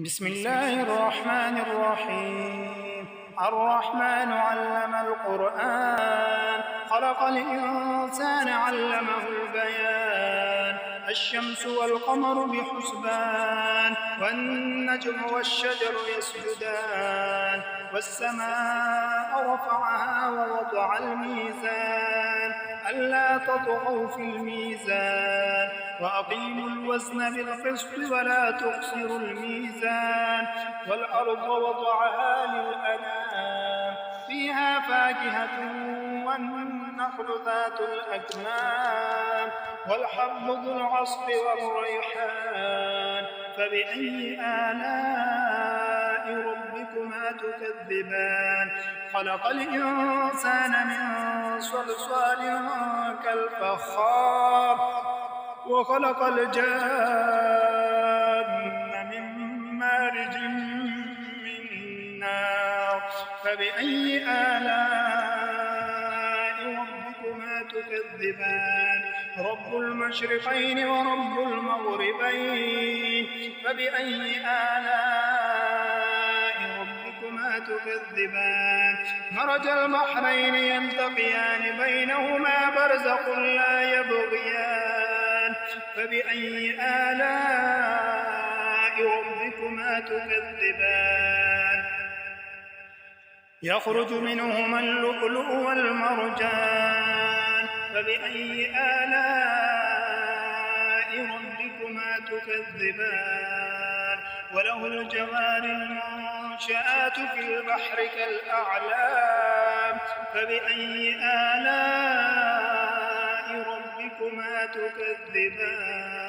بسم الله الرحمن الرحيم. الرحمن علم القرآن، خلق الإنسان علمه البيان. الشمس والقمر بحسبان، والنجم والشجر يسجدان. والسماء رفعها ووضع الميزان ألا تطغوا في الميزان وأقيموا الوزن بالقسط ولا تخسروا الميزان. والأرض وضعها للأنام، فيها فاكهة والنخل ذات الأكمام والحب ذو العصف والريحان. فبأي آلاء ربكما تكذبان؟ خلق الإنسان من صلصال كالفخار، وخلق الجان من مارج من نار. فبأي آلاء ربكما تكذبان؟ رب المشرقين ورب المغربين. فبأي آلاء ربكما تكذبان؟ مرج البحرين يلتقيان بينهما برزخ لا يبغيان. فبأي آلاء ربكما تكذبان؟ يخرج منهما اللؤلؤ والمرجان. فبأي آلاء ربكما تكذبان؟ وله الجوار المنشآت في البحر كالأعلام. فبأي آلاء ربكما تكذبان؟